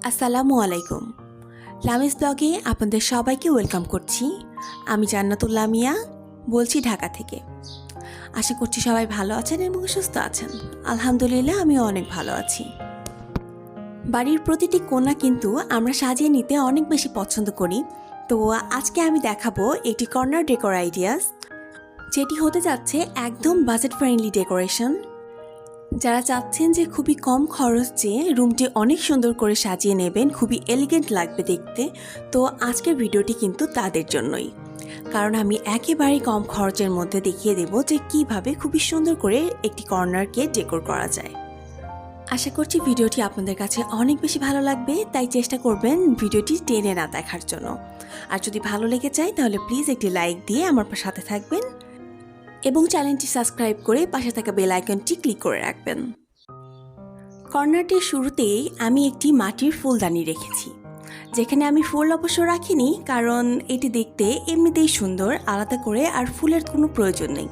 আসসালামু আলাইকুম। লামিস ব্লগে আপনাদের সবাইকে ওয়েলকাম করছি। আমি জান্নাতুল্লাহ মিয়া বলছি ঢাকা থেকে। আশা করছি সবাই ভালো আছেন এবং সুস্থ আছেন। আলহামদুলিল্লাহ আমিও অনেক ভালো আছি। বাড়ির প্রতিটি কোণা কিন্তু আমরা সাজিয়ে নিতে অনেক বেশি পছন্দ করি। তো আজকে আমি দেখাবো একটি কর্নার ডেকোর আইডিয়াস, যেটি হতে যাচ্ছে একদম বাজেট ফ্রেন্ডলি ডেকোরেশন। যারা চাচ্ছেন যে খুবই কম খরচে রুমটি অনেক সুন্দর করে সাজিয়ে নেবেন, খুবই এলিগেন্ট লাগবে দেখতে, তো আজকের ভিডিওটি কিন্তু তাদের জন্যই। কারণ আমি একেবারেই কম খরচের মধ্যে দেখিয়ে দেব যে কিভাবে খুবই সুন্দর করে একটি কর্নারকে ডেকোর করা যায়। আশা করছি ভিডিওটি আপনাদের কাছে অনেক বেশি ভালো লাগবে, তাই চেষ্টা করবেন ভিডিওটি টেনে না দেখার জন্য। আর যদি ভালো লেগে যায় তাহলে প্লিজ একটি লাইক দিয়ে আমার সাথে থাকবেন এবং চ্যানেলটি সাবস্ক্রাইব করে পাশে থাকা বেল আইকনটি ক্লিক করে রাখবেন। কর্নারটির শুরুতেই আমি একটি মাটির ফুলদানি রেখেছি, যেখানে আমি ফুল অবশ্য রাখিনি, কারণ এটি দেখতে এমনিতেই সুন্দর, আলাদা করে আর ফুলের কোনো প্রয়োজন নেই।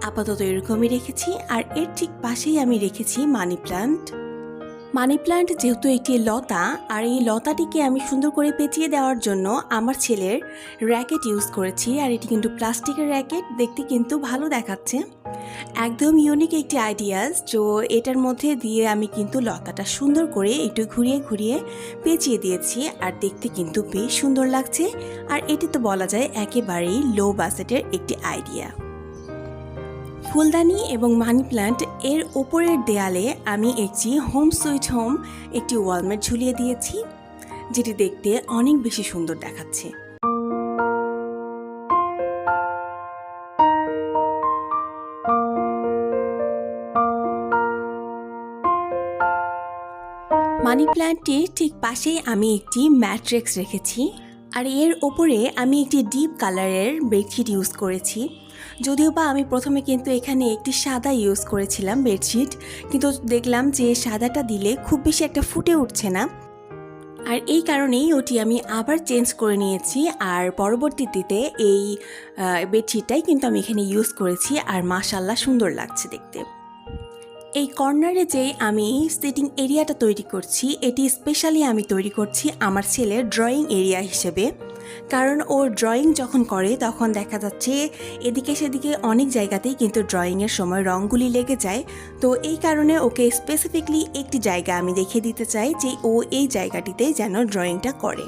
আপাতত এরকমই রেখেছি। আর এর ঠিক পাশেই আমি রেখেছি মানি প্ল্যান্ট। মানি প্ল্যান্ট যেহেতু একটি লতা, আর এই লতাটিকে আমি সুন্দর করে পেঁচিয়ে দেওয়ার জন্য আমার ছেলের র্যাকেট ইউজ করেছি। আর এটি কিন্তু প্লাস্টিকের র্যাকেট, দেখতে কিন্তু ভালো দেখাচ্ছে। একদম ইউনিক একটি আইডিয়াস, তো এটার মধ্যে দিয়ে আমি কিন্তু লতাটা সুন্দর করে একটু ঘুরিয়ে ঘুরিয়ে পেঁচিয়ে দিয়েছি, আর দেখতে কিন্তু বেশ সুন্দর লাগছে। আর এটি তো বলা যায় একেবারেই লো বাজেটের একটি আইডিয়া। ফুলদানি এবং মানি প্ল্যান্ট এর ওপরের দেয়ালে আমি একটি হোম সুইট হোম একটি ওয়ালমেট ঝুলিয়ে দিয়েছি, যেটি দেখতে অনেক বেশি সুন্দর দেখাচ্ছে। মানি প্ল্যান্টটির ঠিক পাশেই আমি একটি ম্যাট্রিক্স রেখেছি, আর এর ওপরে আমি একটি ডিপ কালারের বেডশিট ইউজ করেছি। যদিও বা আমি প্রথমে কিন্তু এখানে একটি সাদা ইউজ করেছিলাম বেডশিট, কিন্তু দেখলাম যে সাদাটা দিলে খুব বেশি একটা ফুটে উঠছে না, আর এই কারণেই ওটি আমি আবার চেঞ্জ করে নিয়েছি। আর পরবর্তীতে এই বেডশিটটাই কিন্তু আমি এখানে ইউজ করেছি, আর মাশাআল্লাহ সুন্দর লাগছে দেখতে। এই কর্নারে যে আমি সিটিং এরিয়াটা তৈরি করছি, এটি স্পেশালি আমি তৈরি করছি আমার ছেলের ড্রয়িং এরিয়া হিসেবে। কারণ ওর ড্রয়িং যখন করে তখন দেখা যাচ্ছে এদিকে সেদিকে অনেক জায়গাতেই কিন্তু ড্রয়িংয়ের সময় রঙগুলি লেগে যায়। তো এই কারণে ওকে স্পেসিফিকলি একটি জায়গা আমি দেখিয়ে দিতে চাই যে ও এই জায়গাটিতে যেন ড্রয়িংটা করে।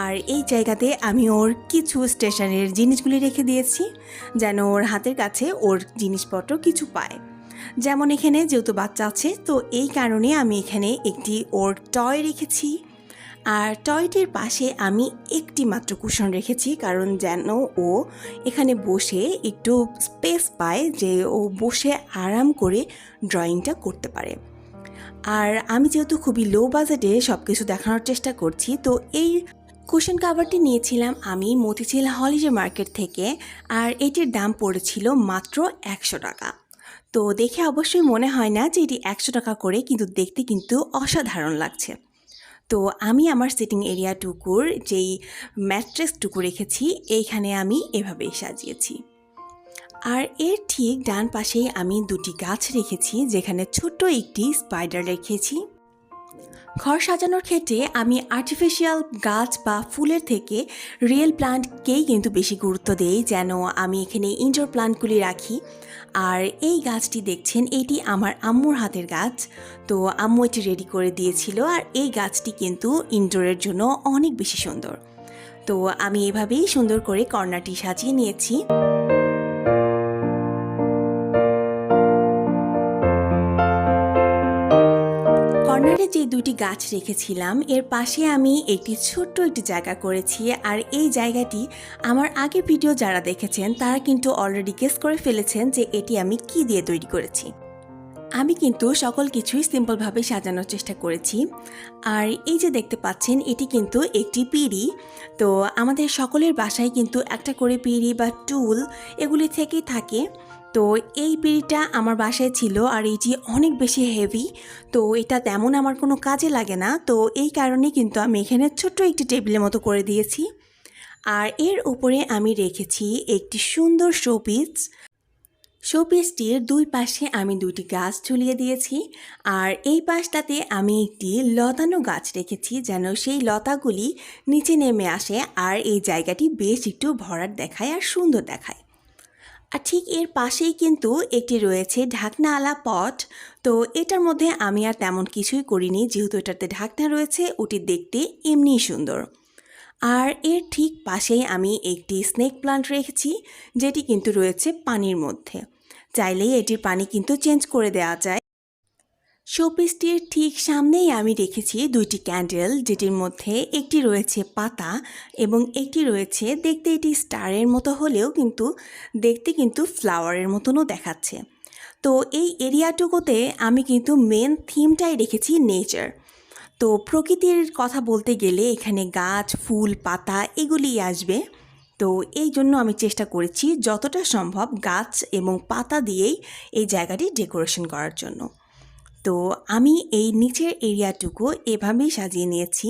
আর এই জায়গাতে আমি ওর কিছু স্টেশনের জিনিসগুলি রেখে দিয়েছি, যেন ওর হাতের কাছে ওর জিনিসপত্র কিছু পায়। যেমন এখানে যেহেতু বাচ্চা আছে, তো এই কারণে আমি এখানে একটি ওর টয় রেখেছি। আর টয়টির পাশে আমি একটি মাত্র কুশন রেখেছি, কারণ যেন ও এখানে বসে একটু স্পেস পায়, যে ও বসে আরাম করে ড্রয়িংটা করতে পারে। আর আমি যেহেতু খুবই লো বাজেটে সব কিছু দেখানোর চেষ্টা করছি, তো এই কুশন কাভারটি নিয়েছিলাম আমি মতিঝিল হলিডে মার্কেট থেকে, আর এটির দাম পড়েছিল মাত্র 100 টাকা। তো দেখে অবশ্যই মনে হয় না যে এটি 100 টাকা করে, কিন্তু দেখতে কিন্তু অসাধারণ লাগছে। তো আমি আমার সিটিং এরিয়াটুকুর যেই ম্যাট্রেসটুকু রেখেছি এইখানে আমি এভাবেই সাজিয়েছি। আর এর ঠিক ডান পাশেই আমি দুটি গাছ রেখেছি, যেখানে ছোট্ট একটি স্পাইডার রেখেছি। ঘর সাজানোর ক্ষেত্রে আমি আর্টিফিশিয়াল গাছ বা ফুলের থেকে রিয়েল প্লান্টকেই কিন্তু বেশি গুরুত্ব দেই, যেন আমি এখানে ইনডোর প্লান্টগুলি রাখি। আর এই গাছটি দেখছেন, এটি আমার আম্মুর হাতের গাছ, তো আম্মু এটি রেডি করে দিয়েছিল। আর এই গাছটি কিন্তু ইনডোরের জন্য অনেক বেশি সুন্দর। তো আমি এভাবেই সুন্দর করে কর্নারটি সাজিয়ে নিয়েছি। কর্নারে যে দুটি গাছ রেখেছিলাম এর পাশে আমি একটি ছোট্ট একটি জায়গা করেছি। আর এই জায়গাটি আমার আগের ভিডিও যারা দেখেছেন তারা কিন্তু অলরেডি গেস করে ফেলেছেন যে এটি আমি কি দিয়ে তৈরি করেছি। আমি কিন্তু সকল কিছুই সিম্পলভাবে সাজানোর চেষ্টা করেছি। আর এই যে দেখতে পাচ্ছেন, এটি কিন্তু একটি পিঁড়ি। তো আমাদের সকলের বাসায় কিন্তু একটা করে পিঁড়ি বা টুল এগুলি থেকেই থাকে। তো এই পিঁড়িটা আমার বাসায় ছিল, আর এটি অনেক বেশি হেভি, তো এটা তেমন আমার কোনো কাজে লাগে না। তো এই কারণে কিন্তু আমি এখানে ছোট্ট একটি টেবিলের মতো করে দিয়েছি। আর এর উপরে আমি রেখেছি একটি সুন্দর শোপিস। শোপিসটির দুই পাশে আমি দুটি গাছ ঝুলিয়ে দিয়েছি, আর এই পাশটাতে আমি একটি লতানো গাছ রেখেছি যেন সেই লতাগুলি নিচে নেমে আসে আর এই জায়গাটি বেশ একটু ভরাট দেখায় আর সুন্দর দেখায়। আর ঠিক এর পাশেই কিন্তু একটি রয়েছে ঢাকনাওয়ালা পট। তো এটার মধ্যে আমি আর তেমন কিছুই করিনি, যেহেতু এটাতে ঢাকনা রয়েছে, ওটি দেখতে এমনিই সুন্দর। আর এর ঠিক পাশেই আমি একটি স্নেক প্লান্ট রেখেছি, যেটি কিন্তু রয়েছে পানির মধ্যে। চাইলেই এটির পানি কিন্তু চেঞ্জ করে দেওয়া যায়। শোপিসটির ঠিক সামনেই আমি রেখেছি দুইটি ক্যান্ডেল, যেটির মধ্যে একটি রয়েছে পাতা এবং একটি রয়েছে দেখতে এটি স্টারের মতো হলেও কিন্তু দেখতে কিন্তু ফ্লাওয়ারের মতনও দেখাচ্ছে। তো এই এরিয়াটুকুতে আমি কিন্তু মেন থিমটাই রেখেছি নেচার। তো প্রকৃতির কথা বলতে গেলে এখানে গাছ, ফুল, পাতা এগুলিই আসবে। তো এই জন্য আমি চেষ্টা করেছি যতটা সম্ভব গাছ এবং পাতা দিয়েই এই জায়গাটি ডেকোরেশন করার জন্য। তো আমি এই নিচের এরিয়াটুকু এভাবেই সাজিয়ে নিয়েছি।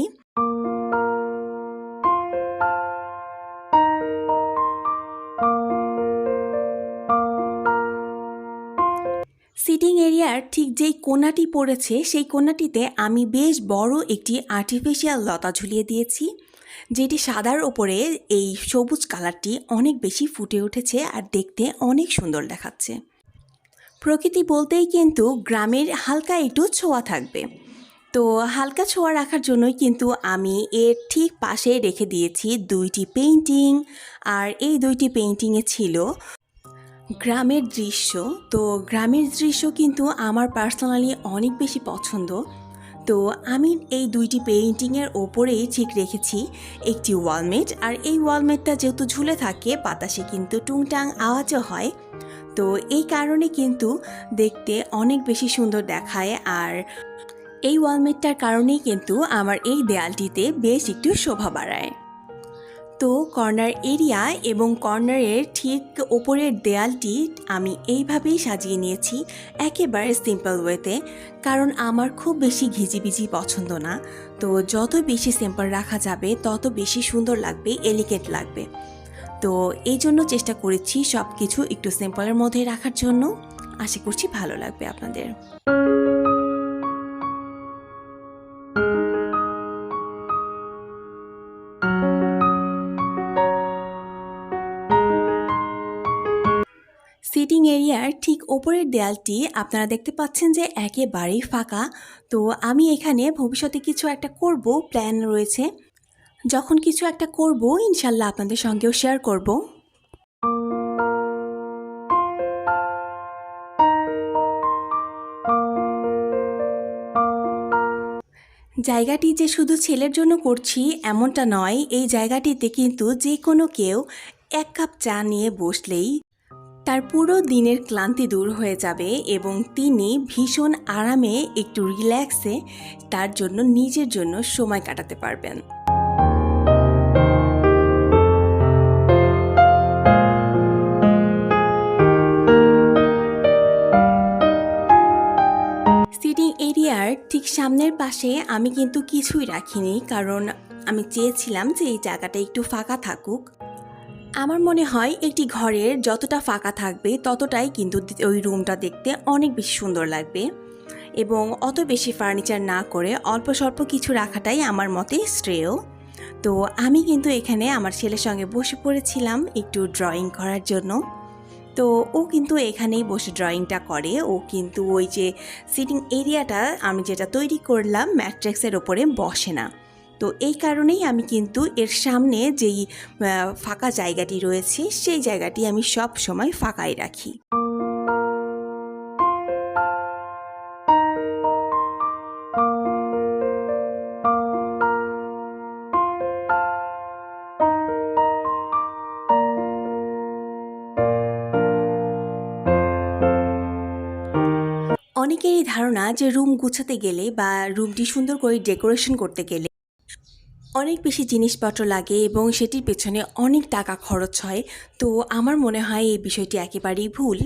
সিটিং এরিয়ার ঠিক যেই কোণাটি পড়েছে সেই কোণাটিতে আমি বেশ বড় একটি আর্টিফিশিয়াল লতা ঝুলিয়ে দিয়েছি, যেটি সাদার ওপরে এই সবুজ কালারটি অনেক বেশি ফুটে উঠেছে আর দেখতে অনেক সুন্দর দেখাচ্ছে। প্রকৃতি বলতেই কিন্তু গ্রামের হালকা একটু ছোঁয়া থাকবে। তো হালকা ছোঁয়া রাখার জন্যই কিন্তু আমি এর ঠিক পাশে রেখে দিয়েছি দুইটি পেইন্টিং। আর এই দুইটি পেইন্টিংয়ে ছিল গ্রামের দৃশ্য। তো গ্রামের দৃশ্য কিন্তু আমার পার্সোনালি অনেক বেশি পছন্দ। তো আমি এই দুইটি পেইন্টিংয়ের ওপরেই ঠিক রেখেছি একটি ওয়ালমেট। আর এই ওয়ালমেটটা যেহেতু ঝুলে থাকে বাতাসে কিন্তু টুংটাং আওয়াজও হয়, তো এই কারণে কিন্তু দেখতে অনেক বেশি সুন্দর দেখায়। আর এই ওয়ালমেটটার কারণেই কিন্তু আমার এই দেয়ালটিতে বেশ একটু শোভা বাড়ায়। তো কর্নার এরিয়া এবং কর্নারের ঠিক ওপরের দেয়ালটি আমি এইভাবেই সাজিয়ে নিয়েছি একেবারে সিম্পল ওয়েতে, কারণ আমার খুব বেশি ঘিজিবিজি পছন্দ না। তো যত বেশি সিম্পল রাখা যাবে তত বেশি সুন্দর লাগবে, এলিগেন্ট লাগবে। তো এই জন্য চেষ্টা করেছি সব কিছু একটু সিম্পলের মধ্যে রাখার জন্য। আশা করছি ভালো লাগবে আপনাদের। সিটিং এরিয়ার ঠিক ওপরের দেয়ালটি আপনারা দেখতে পাচ্ছেন যে একেবারেই ফাঁকা। তো আমি এখানে ভবিষ্যতে কিছু একটা করব, প্ল্যান রয়েছে। যখন কিছু একটা করব ইনশাল্লাহ আপনাদের সঙ্গেও শেয়ার করব। জায়গাটি যে শুধু ছেলের জন্য করছি এমনটা নয়, এই জায়গাটিতে কিন্তু যে কোনো কেউ এক কাপ চা নিয়ে বসলেই তার পুরো দিনের ক্লান্তি দূর হয়ে যাবে এবং তিনি ভীষণ আরামে একটু রিল্যাক্সে তার জন্য নিজের জন্য সময় কাটাতে পারবেন। সিটিং এরিয়ার ঠিক সামনের পাশে আমি কিন্তু কিছুই রাখিনি, কারণ আমি চেয়েছিলাম যে এই জায়গাটা একটু ফাঁকা থাকুক। আমার মনে হয় একটি ঘরের যতটা ফাঁকা থাকবে ততটাই কিন্তু ওই রুমটা দেখতে অনেক বেশি সুন্দর লাগবে, এবং অত বেশি ফার্নিচার না করে অল্প স্বল্প কিছু রাখাটাই আমার মতে শ্রেয়। তো আমি কিন্তু এখানে আমার ছেলের সঙ্গে বসে পড়েছিলাম একটু ড্রয়িং করার জন্য। তো ও কিন্তু এখানেই বসে ড্রয়িংটা করে। ও কিন্তু ওই যে সিটিং এরিয়াটা আমি যেটা তৈরি করলাম ম্যাট্রিক্সের ওপরে বসে না। তো এই কারণেই আমি কিন্তু এর সামনে যেই ফাঁকা জায়গাটি রয়েছে সেই জায়গাটি আমি সব সময় ফাঁকাই রাখি। অনেকেরই ধারণা যে রুম গুছাতে গেলে বা রুমটি সুন্দর করে ডেকোরেশন করতে গেলে অনেক বেশি জিনিসপত্র লাগে এবং সেটির পেছনে অনেক টাকা খরচ হয়। তো আমার মনে হয় এই বিষয়টি একেবারেই ভুল।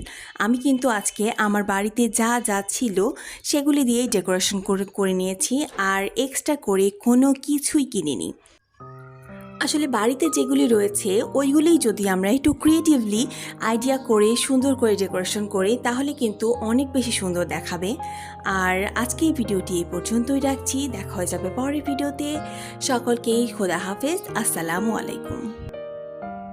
আমি কিন্তু আজকে আমার বাড়িতে যা যা ছিল সেগুলি দিয়েই ডেকোরেশন করে নিয়েছি, আর এক্সট্রা করে কোনো কিছুই কিনিনি। আসলে বাড়িতে যেগুলি রয়েছে ওইগুলিই যদি আমরা একটু ক্রিয়েটিভলি আইডিয়া করে সুন্দর করে ডেকোরেশন করি তাহলে কিন্তু অনেক বেশি সুন্দর দেখাবে। আর আজকে এই ভিডিওটি এই পর্যন্তই রাখছি, দেখা হয়ে যাবে পরের ভিডিওতে। সকলকেই খোদা হাফেজ, আসসালামু আলাইকুম।